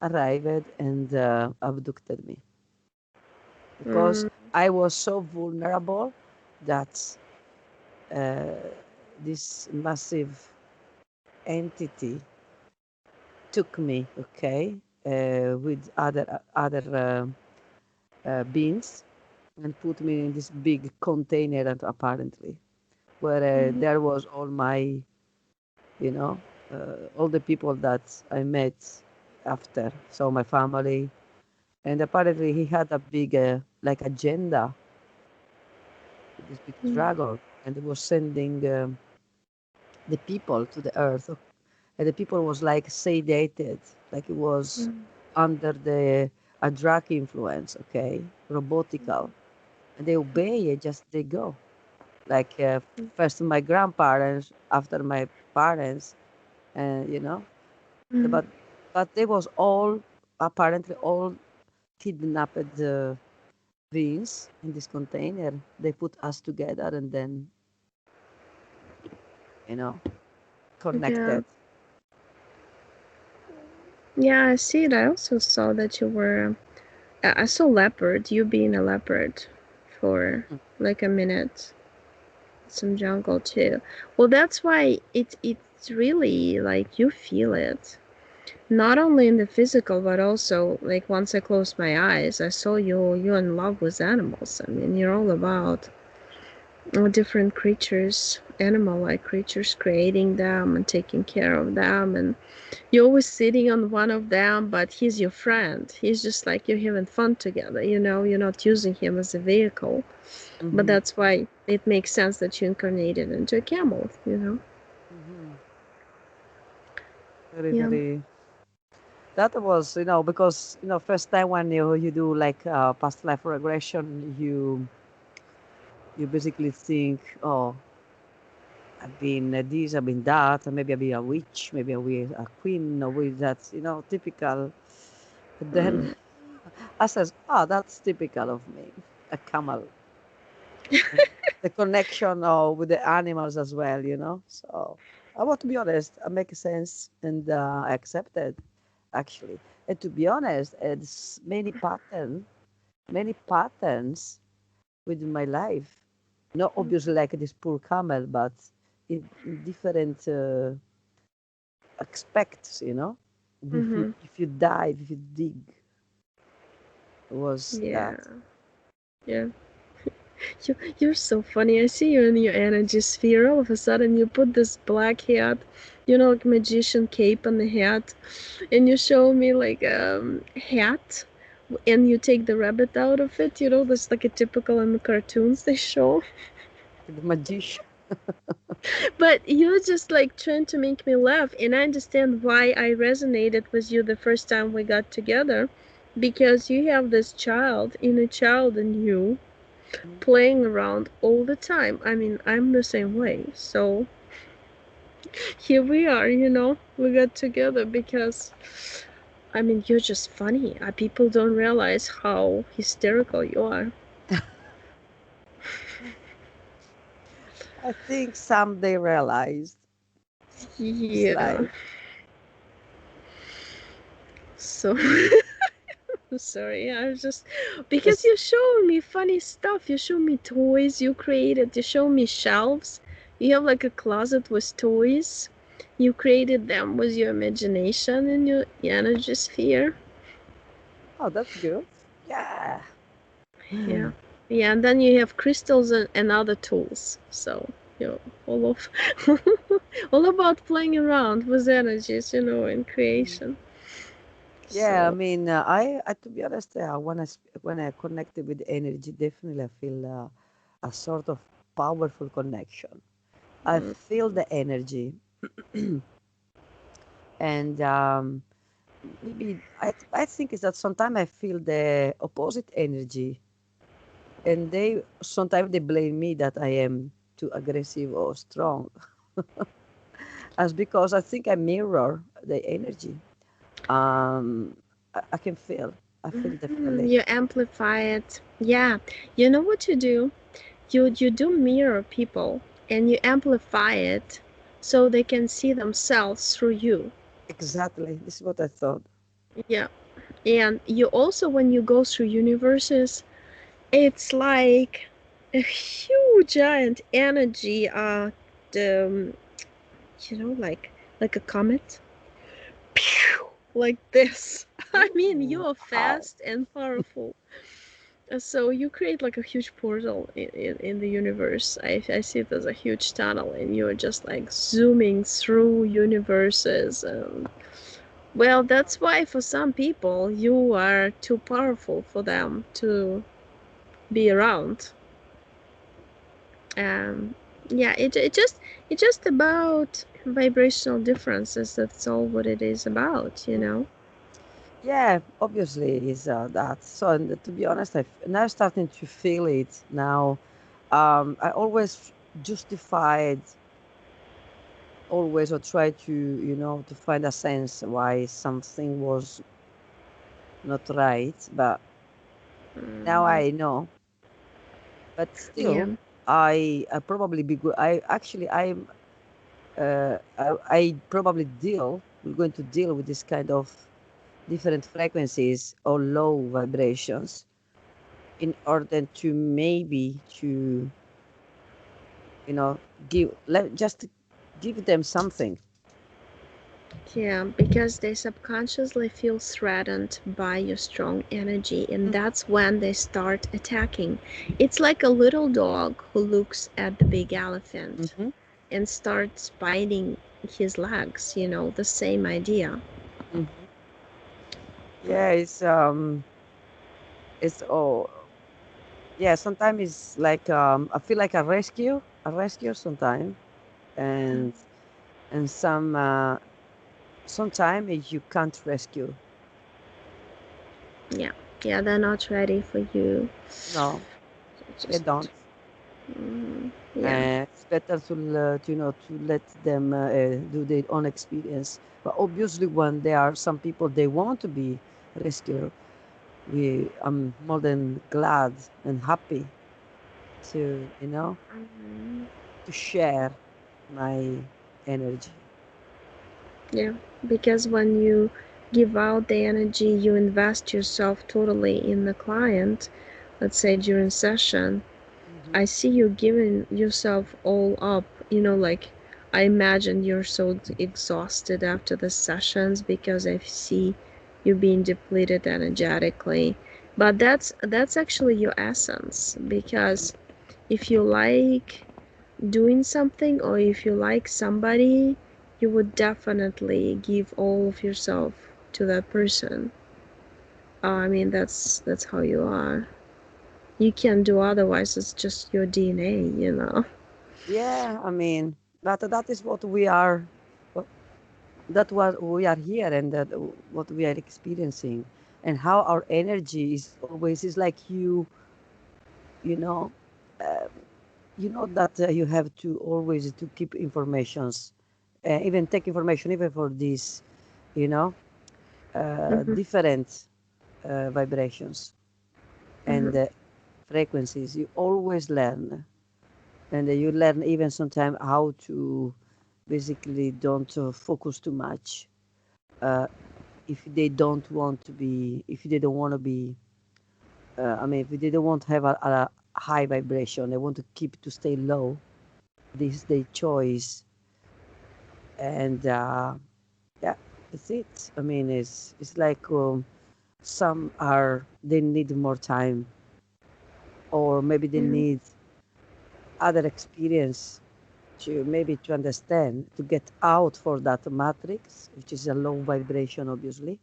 Speaker 2: arrived and abducted me, because
Speaker 1: Mm,
Speaker 2: I was so vulnerable that uh, this massive entity took me, okay, with other beings and put me in this big container and apparently where
Speaker 1: mhm,
Speaker 2: there was all my you know all the people that I met after, so my family, and apparently he had a big like agenda with this big
Speaker 1: mm,
Speaker 2: dragon, and he was sending the people to the earth, and the people was like sedated, like it was
Speaker 1: mm,
Speaker 2: under the a drug influence, okay, robotical, and they obey it, just they go. Like first my grandparents, after my parents, and
Speaker 1: mm,
Speaker 2: but they was all apparently all kidnapped beings in this container. They put us together and then you know
Speaker 1: yeah.
Speaker 2: connected.
Speaker 1: Yeah, I see it. I also saw that you were. I saw leopard. You being a leopard for
Speaker 2: Mm.
Speaker 1: like a minute. Some jungle too. Well, that's why it's really like you feel it. Not only in the physical, but also like once I closed my eyes, I saw you're in love with animals. I mean, you're all about different creatures, animal-like creatures, creating them and taking care of them, and you're always sitting on one of them, but he's your friend. He's just like you're having fun together, you're not using him as a vehicle. But
Speaker 2: Mm-hmm.
Speaker 1: that's why it makes sense that you incarnated into a camel.
Speaker 2: Mm-hmm. Very,
Speaker 1: Yeah.
Speaker 2: very. That was, because first time when you do like past life regression, you basically think, oh, I've been this, I've been that, and maybe I'll be a witch, maybe I'll be a queen, or with that's typical. But then
Speaker 1: Mm.
Speaker 2: I says, oh, that's typical of me, a camel. And the connection with the animals as well. So I want to be honest, I make sense and I accept it actually. And to be honest, it's many patterns within my life. Not obviously like this poor camel, but in different aspects. If you
Speaker 1: Mm-hmm.
Speaker 2: if you dive, if you dig, was
Speaker 1: Yeah.
Speaker 2: that.
Speaker 1: Yeah. You're so funny. I see you in your energy sphere. All of a sudden, you put this black hat, like magician cape on the hat, and you show me like hat, and you take the rabbit out of it. That's like a typical in the cartoons they show.
Speaker 2: The magician.
Speaker 1: But you're just like trying to make me laugh, and I understand why I resonated with you the first time we got together, because you have this inner child in you
Speaker 2: Mhm.
Speaker 1: playing around all the time. I mean, I'm the same way. So here we are, we got together because, I mean, you're just funny. People don't realize how hysterical you are.
Speaker 2: I think someday realized it's
Speaker 1: Yeah.
Speaker 2: life.
Speaker 1: So, sorry, I was just. Because
Speaker 2: Just
Speaker 1: you show me funny stuff. You show me toys you created. You show me shelves. You have like a closet with toys. You created them with your imagination and your energy sphere.
Speaker 2: oh, that's good. Yeah.
Speaker 1: Yeah. Yeah, and then you have crystals and other tools. So, all of all about playing around with energies, and
Speaker 2: Mhm.
Speaker 1: creation.
Speaker 2: Yeah, I
Speaker 1: So,
Speaker 2: mean, to be honest, when I connected with energy, definitely I feel a sort of powerful connection. I
Speaker 1: mm,
Speaker 2: feel the energy, and maybe I think is that sometimes I feel the opposite energy, and they sometimes they blame me that I am too aggressive or strong, as because I think I mirror the energy. I can feel. I feel definitely.
Speaker 1: you amplify it. Yeah. You know what you do? You do mirror people and you amplify it so they can see themselves through you.
Speaker 2: Exactly. This is what I thought.
Speaker 1: Yeah. And you also, when you go through universes, it's like a huge giant energy, the like a comet, pew, like this. I mean,
Speaker 2: Ooh,
Speaker 1: you're
Speaker 2: wow.
Speaker 1: fast and powerful. So you create like a huge portal in the universe. I see it as a huge tunnel, and you're just like zooming through universes. Well, that's why for some people you are too powerful for them to be around. Um, yeah, it's just about vibrational differences. That's all what it is about.
Speaker 2: Yeah, obviously is that. So, and to be honest, now starting to feel it now. I always justified, always or try to, to find a sense why something was not right. But now
Speaker 1: Mm,
Speaker 2: I know. But
Speaker 1: yeah,
Speaker 2: still, I probably be good. I actually I probably we're going to deal with this kind of different frequencies or low vibrations in order to maybe to just give them something.
Speaker 1: yeah, because they subconsciously feel threatened by your strong energy, and
Speaker 2: Hmm.
Speaker 1: that's when they start attacking. It's like a little dog who looks at the big elephant. and starts biting his legs, the same idea.
Speaker 2: Hmm. Yeah, it's oh yeah. Sometimes it's like I feel like a rescue sometimes, and sometimes you can't rescue.
Speaker 1: Yeah, yeah, they're not ready for you.
Speaker 2: No, they
Speaker 1: Just,
Speaker 2: don't.
Speaker 1: yeah.
Speaker 2: It's better to let them do their own experience. But obviously, when there are some people they want to be rescued, I'm more than glad and happy to
Speaker 1: Mhm.
Speaker 2: to share my energy.
Speaker 1: Yeah, because when you give out the energy, you invest yourself totally in the client. Let's say during session,
Speaker 2: Hmm.
Speaker 1: I see you giving yourself all up. Like I imagine you're so exhausted after the sessions because I see you being depleted energetically. But that's actually your essence, because if you like doing something, or if you like somebody, you would definitely give all of yourself to that person. I mean, that's how you are. You can't do otherwise. It's just your DNA.
Speaker 2: Yeah, I mean that is what we are. wha- That what we are here, and that what we are experiencing, and how our energy is always is like you know. Uh, you know that you have to always to keep informations, even take information even for these you know
Speaker 1: Mhm.
Speaker 2: different vibrations and
Speaker 1: Mhm.
Speaker 2: frequencies. You always learn, and you learn even sometimes how to basically don't focus too much, uh, if they don't want to be, if they don't want to be, I mean, if they don't want to have a high vibration, they want to keep to stay low. This is their choice. And yeah, that's it. I mean, it's like some are they need more time, or maybe they
Speaker 1: Mhm.
Speaker 2: need other experience to maybe to understand to get out for that matrix, which is a low vibration, obviously.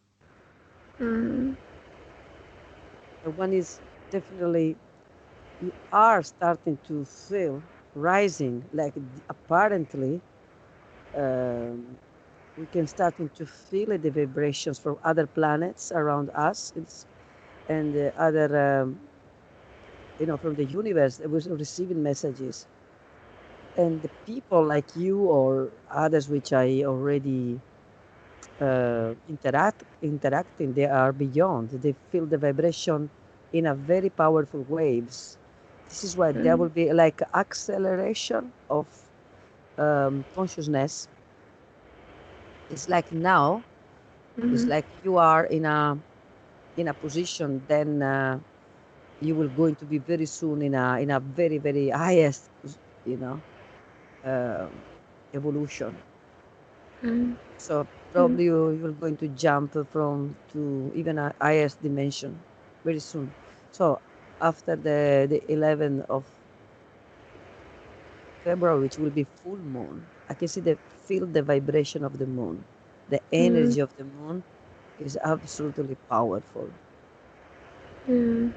Speaker 1: Mhm.
Speaker 2: And one is definitely you are starting to feel rising, like apparently we can starting to feel the vibrations from other planets around us. And other from the universe that was receiving messages, and the people like you or others which I already interacting, they are beyond, they feel the vibration in a very powerful waves. This is why there
Speaker 1: Mhm.
Speaker 2: will be like acceleration of consciousness. It's like now, it's
Speaker 1: Mhm.
Speaker 2: like you are in a position, then you will going to be very soon in a very very highest you know um, evolution.
Speaker 1: Mhm.
Speaker 2: So
Speaker 1: Mhm.
Speaker 2: probably you're going to jump from to even a highest dimension very soon. So after the 11th of February, which will be full moon, I can see the feel the vibration of the moon. The
Speaker 1: Mhm.
Speaker 2: energy of the moon is absolutely powerful.
Speaker 1: Yeah.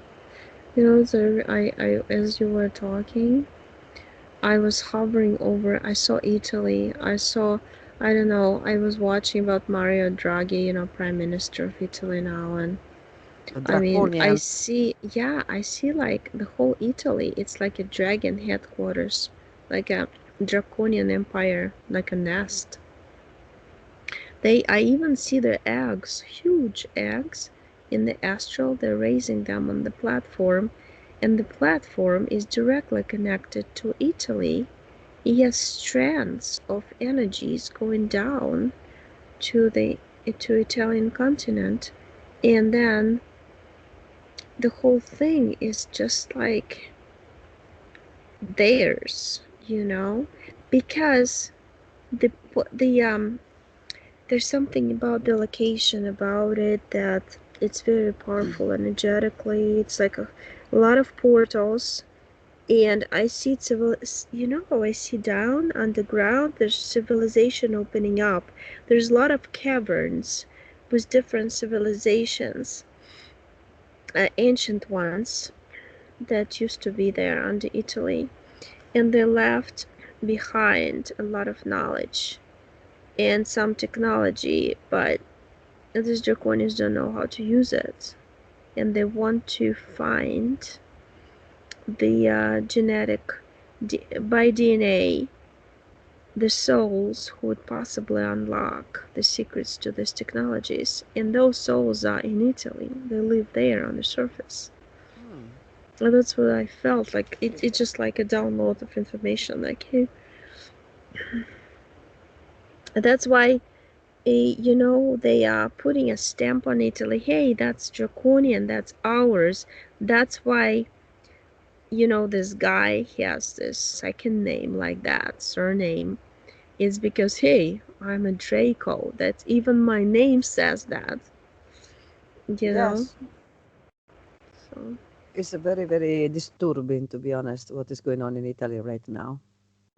Speaker 1: So as you were talking, I was hovering over. I saw Italy. I saw. I don't know. I was watching about Mario Draghi, Prime Minister of Italy now, and
Speaker 2: A
Speaker 1: I mean, I
Speaker 2: draconian.
Speaker 1: see. Yeah, I see like the whole Italy. It's like a dragon headquarters, like a draconian empire, like a nest. I even see the eggs, huge eggs, in the astral. They're raising them on the platform, and the platform is directly connected to Italy. It has strands of energies going down to the to Italian continent, and then the whole thing is just like theirs, because the the there's something about the location about it that it's very powerful energetically. It's like a lot of portals, And I see I see down underground, there's civilization opening up. There's a lot of caverns with different civilizations, ancient ones that used to be there under Italy. And they left behind a lot of knowledge and some technology, but these draconians don't know how to use it. And they want to find the genetic, by DNA, the souls who would possibly unlock the secrets to these technologies. And those souls are in Italy. They live there on the surface.
Speaker 2: Hmm.
Speaker 1: And that's what I felt like. It's just like a download of information. Like, hey, that's why they are putting a stamp on Italy. Hey, that's draconian. That's ours. That's why this guy has this second name like that, surname. Is because hey, I'm a Draco. That even my name says that. You know.
Speaker 2: Yes.
Speaker 1: So.
Speaker 2: It's a very, very disturbing, to be honest, what is going on in Italy right now.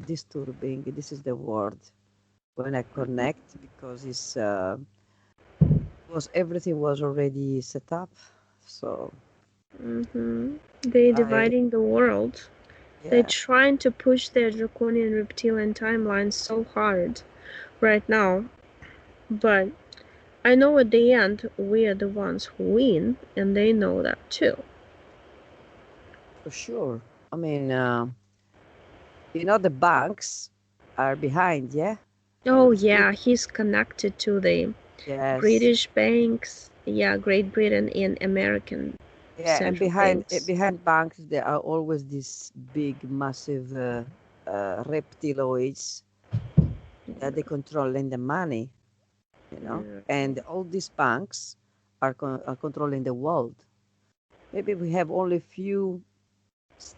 Speaker 2: Disturbing. This is the word when I connect because was everything was already set up. So
Speaker 1: They
Speaker 2: I,
Speaker 1: dividing the world. They're
Speaker 2: yeah,
Speaker 1: trying to push their draconian reptilian timeline so hard right now, but I know at the end we are the ones who win, and they know that too.
Speaker 2: for sure. I mean, the banks are behind, yeah? All
Speaker 1: Oh
Speaker 2: these big,
Speaker 1: yeah, he's connected to the
Speaker 2: yes.
Speaker 1: British banks, yeah, Great Britain and American
Speaker 2: Yeah, and
Speaker 1: central
Speaker 2: behind
Speaker 1: banks.
Speaker 2: behind banks there are always these big, massive reptiloids that they controlling the money. And all these banks are controlling the world. Maybe we have only few s-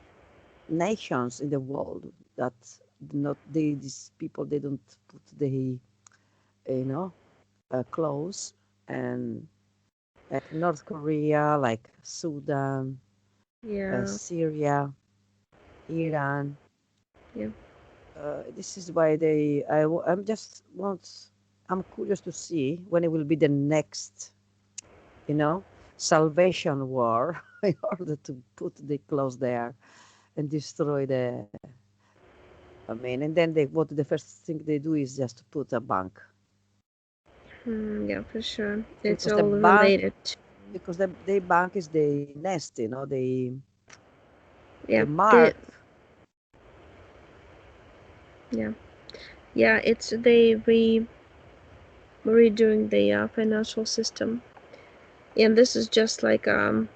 Speaker 2: nations in the world that not these people they don't put the you know clothes and like North Korea, like Sudan,
Speaker 1: Yeah,
Speaker 2: Syria, Iran.
Speaker 1: yeah.
Speaker 2: This is why I'm just want I'm curious to see when it will be the next you know salvation war in order to put the clothes there and destroy I mean, and then the first thing they do is just put a bank
Speaker 1: Yeah, for sure. It's
Speaker 2: because the
Speaker 1: all
Speaker 2: bank
Speaker 1: related.
Speaker 2: because the bank is the nest, the
Speaker 1: Yeah, the
Speaker 2: mark.
Speaker 1: yeah, yeah. It's they redoing the financial system, and this is just like a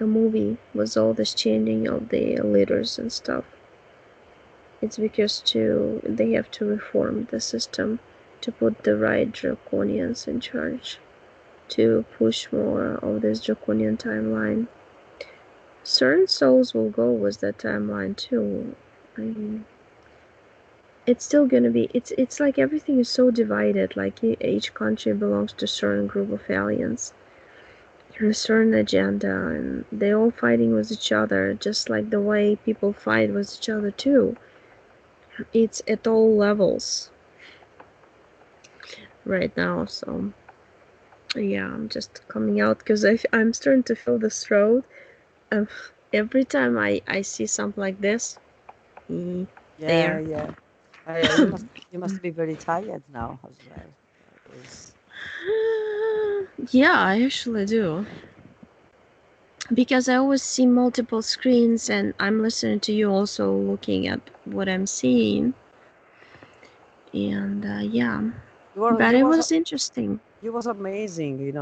Speaker 1: movie with all this changing of the leaders and stuff. It's because they have to reform the system to put the right draconians in charge to push more of this draconian timeline. Certain souls will go with that timeline too. I mean, it's still gonna be. It's like everything is so divided. Like each country belongs to a certain group of aliens and a certain agenda, and they all fighting with each other, just like the way people fight with each other too. It's at all levels right now. So yeah, I'm just coming out because I'm starting to feel this throat. Um, every time I see something like this, mm,
Speaker 2: Yeah,
Speaker 1: there.
Speaker 2: yeah. You must be very tired now as well. Because
Speaker 1: Yeah, I actually do. Because I always see multiple screens and I'm listening to you also looking at what I'm seeing. And yeah,
Speaker 2: you were
Speaker 1: but
Speaker 2: you
Speaker 1: it
Speaker 2: was
Speaker 1: was interesting.
Speaker 2: you was amazing.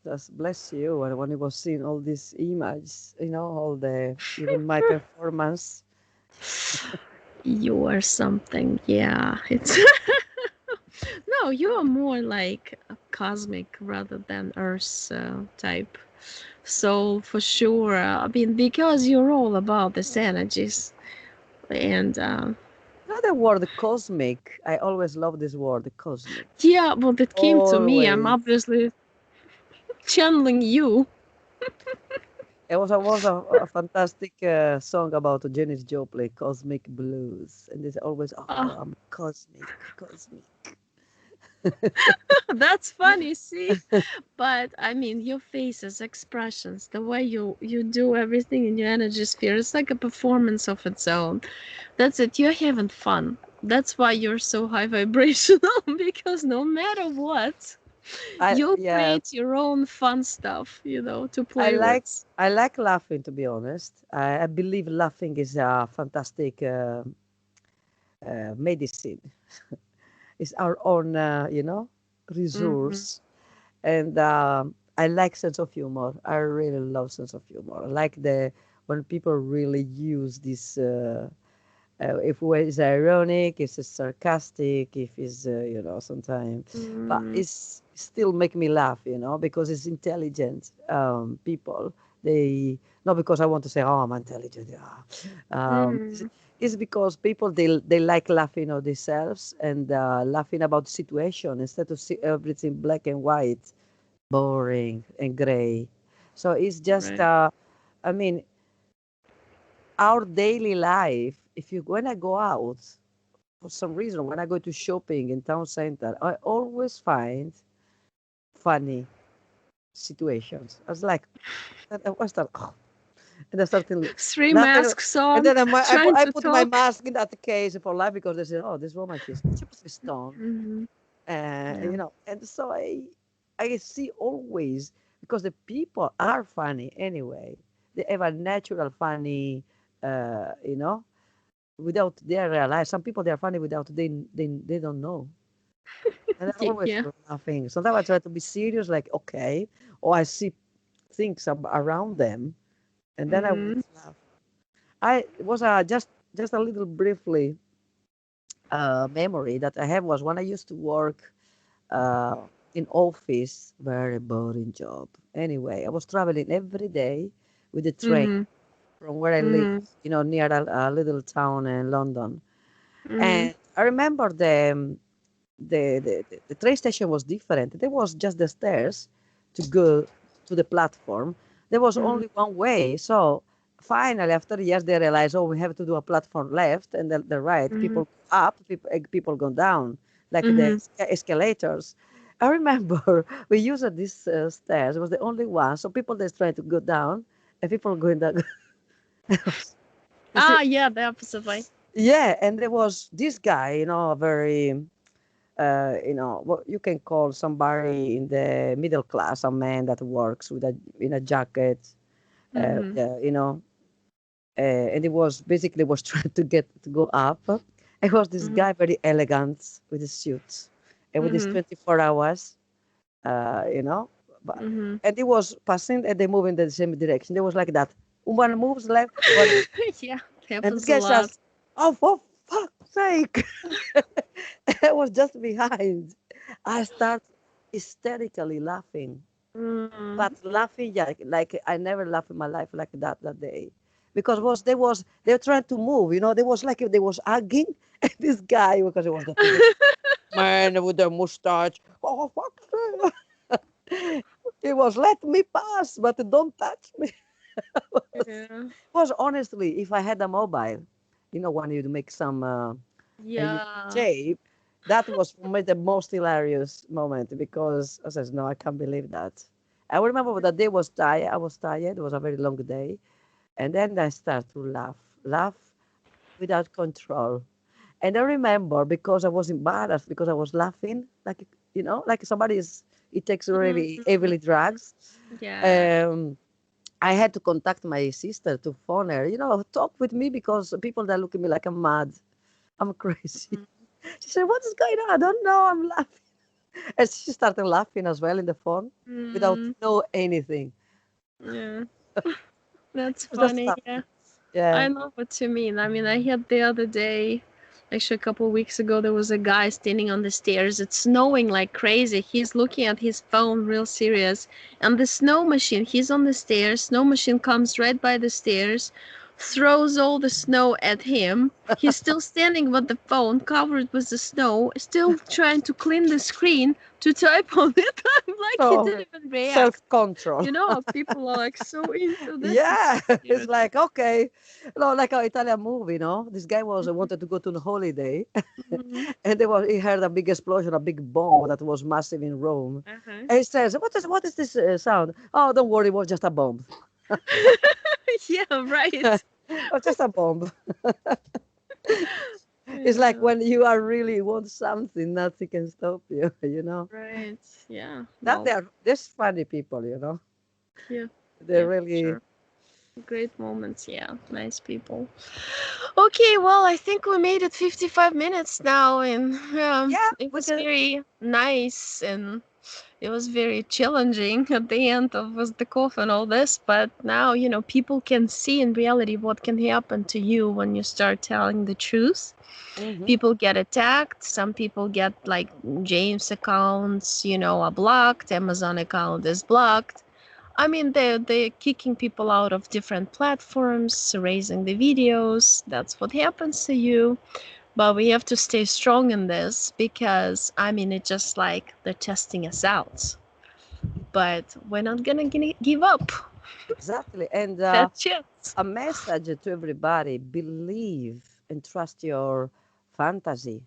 Speaker 2: Just bless you. And when you was seeing all these images, all the even my performance.
Speaker 1: You are something. Yeah, it's. No, you are more like a cosmic rather than Earth type. So for sure, I mean, because you're all about these energies. And
Speaker 2: The word cosmic. I always love this word cosmic.
Speaker 1: yeah, well, that came to me. I'm
Speaker 2: Always.
Speaker 1: obviously channeling you.
Speaker 2: It was a fantastic song about Janis Joplin, Cosmic Blues. And it's always, oh,
Speaker 1: Oh,
Speaker 2: I'm cosmic, cosmic.
Speaker 1: that's funny, see? But I mean, your faces, expressions, the way you do everything in your energy sphere, it's like a performance of its own. That's it. You're having fun. That's why you're so high vibrational because no matter what, you
Speaker 2: Yeah,
Speaker 1: create your own fun stuff, to
Speaker 2: I
Speaker 1: play
Speaker 2: like
Speaker 1: with.
Speaker 2: I like laughing, to be honest. I believe laughing is a fantastic medicine. It's our own,
Speaker 1: Mm-hmm.
Speaker 2: resource. And I like sense of humor. I really love sense of humor. I like the when people really use this. If it's ironic, if it's sarcastic, if it's sometimes, but
Speaker 1: Mm,
Speaker 2: it's still make me laugh, because it's intelligent people. They not because I want to say, oh, I'm intelligent. Yeah.
Speaker 1: mm,
Speaker 2: It's because people they like laughing at themselves and laughing about the situation instead of see everything black and white, boring and gray. So it's just,
Speaker 1: right.
Speaker 2: I mean, our daily life. If you when I go out for some reason, when I go to shopping in town center, I always find funny situations. I was like, I was start, and I started
Speaker 1: Three
Speaker 2: laughing,
Speaker 1: masks
Speaker 2: and
Speaker 1: on,
Speaker 2: then
Speaker 1: trying
Speaker 2: I
Speaker 1: to
Speaker 2: put my
Speaker 1: talk.
Speaker 2: mask in that case for life because they said, oh, this woman she must be stoned,
Speaker 1: Hmm. Yeah.
Speaker 2: and so I see always because the people are funny anyway. They have a natural funny, without they realize. Some people they are funny without they don't know. And I always
Speaker 1: Yeah.
Speaker 2: laughing. Sometimes I try to be serious, like okay, or I see things around them, and then I always
Speaker 1: Mm,
Speaker 2: laugh. I was just a little briefly memory that I have was when I used to work uh, in office, very boring job. Anyway, I was traveling every day with the train
Speaker 1: mm-hmm.
Speaker 2: from where I live,
Speaker 1: Mm-hmm.
Speaker 2: near a little town in London.
Speaker 1: Mm-hmm.
Speaker 2: And I remember the train station was different. There was just the stairs to go to the platform. There was
Speaker 1: Mm-hmm.
Speaker 2: only one way. So finally, after years, they realized, oh, we have to do a platform left and the right.
Speaker 1: Mm-hmm.
Speaker 2: People go up, people go down, like the
Speaker 1: Mm-hmm.
Speaker 2: escalators. I remember we used these stairs. It was the only one. So people that's trying to go down, and people going down. You see,
Speaker 1: Ah, yeah, the opposite way.
Speaker 2: yeah, and there was this guy, very what you can call somebody in the middle class, a man that works with a in a jacket,
Speaker 1: Mm-hmm.
Speaker 2: and it was basically was trying to get to go up. It was this
Speaker 1: Mm-hmm.
Speaker 2: guy very elegant with his suit and with his
Speaker 1: Mm-hmm.
Speaker 2: 24 hours, uh, you know, but,
Speaker 1: Mm-hmm.
Speaker 2: and he was passing and they move in the same direction. It was like that. One moves left, one,
Speaker 1: Yeah, it
Speaker 2: and this
Speaker 1: happens a
Speaker 2: guy
Speaker 1: lot.
Speaker 2: says, "Oh, for fuck's sake!" I was just behind. I start hysterically laughing,
Speaker 1: Mm.
Speaker 2: but laughing like I never laughed in my life like that day, because they were trying to move. They was like they was hugging and this guy because it was the big man with the mustache. Oh fuck! He was let me pass, but don't touch me.
Speaker 1: Yeah.
Speaker 2: Was honestly, if I had a mobile, when you make some and you
Speaker 1: Yeah.
Speaker 2: tape, that was for me the most hilarious moment because I says, no, I can't believe that. I remember that day was tired. I was tired. It was a very long day, and then I start to laugh without control. And I remember because I was embarrassed because I was laughing like somebody is. It takes really
Speaker 1: Mm-hmm.
Speaker 2: heavily drugs.
Speaker 1: Yeah.
Speaker 2: Um, I had to contact my sister to phone her, talk with me because people that look at me like I'm mad. I'm crazy. She said, what is going on? I don't know. I'm laughing. And she started laughing as well in the phone without
Speaker 1: Mm,
Speaker 2: know anything.
Speaker 1: yeah. That's
Speaker 2: She was just
Speaker 1: funny.
Speaker 2: laughing.
Speaker 1: Yeah.
Speaker 2: Yeah.
Speaker 1: I know what you mean. I mean, I had the other day, actually a couple of weeks ago, there was a guy standing on the stairs. It's snowing like crazy. He's looking at his phone, real serious. And the snow machine, he's on the stairs. Snow machine comes right by the stairs, throws all the snow at him. He's still standing with the phone covered with the snow, still trying to clean the screen to type on it. I'm like, he
Speaker 2: So
Speaker 1: didn't even react.
Speaker 2: self-control.
Speaker 1: You know, people are like so into this. It's
Speaker 2: Yeah,
Speaker 1: so
Speaker 2: it's
Speaker 1: cute.
Speaker 2: like okay, no, like an Italian movie, no? This guy was wanted to go to a holiday,
Speaker 1: Mm-hmm.
Speaker 2: and he heard a big explosion, a big bomb that was massive in Rome,
Speaker 1: Uh-huh.
Speaker 2: and he says, "What is this sound?" Oh, don't worry, it was just a bomb.
Speaker 1: Yeah, right.
Speaker 2: Oh, just a bomb. It's like
Speaker 1: Yeah,
Speaker 2: when you are really want something, nothing can stop you. You know
Speaker 1: right. Yeah.
Speaker 2: that
Speaker 1: Well,
Speaker 2: there's funny people.
Speaker 1: yeah.
Speaker 2: They're
Speaker 1: Yeah,
Speaker 2: really.
Speaker 1: sure. Great moments. Yeah, nice people. Okay, well, I think we made it 55 minutes now, and
Speaker 2: Yeah,
Speaker 1: it
Speaker 2: we
Speaker 1: was
Speaker 2: can.
Speaker 1: very nice and it was very challenging at the end of with the cough and all this. But now, people can see in reality what can happen to you when you start telling the truth.
Speaker 2: Hmm.
Speaker 1: People get attacked. Some people get like James accounts, are blocked. Amazon account is blocked. I mean, they're kicking people out of different platforms, erasing the videos. That's what happens to you. But we have to stay strong in this because, I mean, it's just like they're testing us out. But we're not gonna give up.
Speaker 2: Exactly, and
Speaker 1: That's it.
Speaker 2: a message to everybody: believe and trust your fantasy,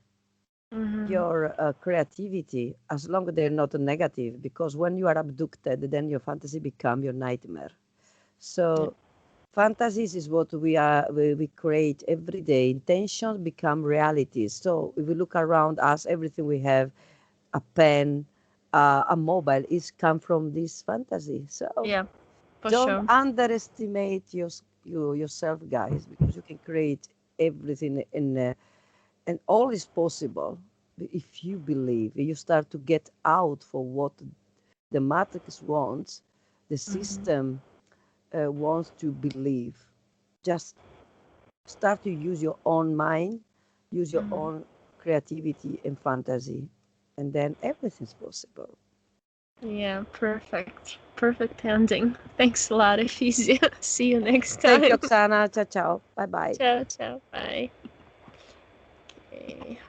Speaker 1: Hmm.
Speaker 2: your creativity, as long as they're not negative. Because when you are abducted, then your fantasy become your nightmare.
Speaker 1: Yeah.
Speaker 2: So fantasies is what we create every day. Intentions become realities. So if we look around us, everything we have, a pen, a mobile, is come from this fantasy. So
Speaker 1: Yeah, for
Speaker 2: don't
Speaker 1: sure.
Speaker 2: underestimate yourself, guys, because you can create everything and all is possible if you believe. You start to get out for what the matrix wants, the
Speaker 1: Hmm.
Speaker 2: system wants to believe. Just start to use your own mind, use your
Speaker 1: Hmm.
Speaker 2: own creativity and fantasy, and then everything's possible.
Speaker 1: Yeah, perfect. Perfect ending. Thanks a lot, Ephesia. See you next
Speaker 2: Thank you,
Speaker 1: time.
Speaker 2: Oksana. Ciao, ciao. Bye bye.
Speaker 1: Ciao, ciao. Bye. Okay.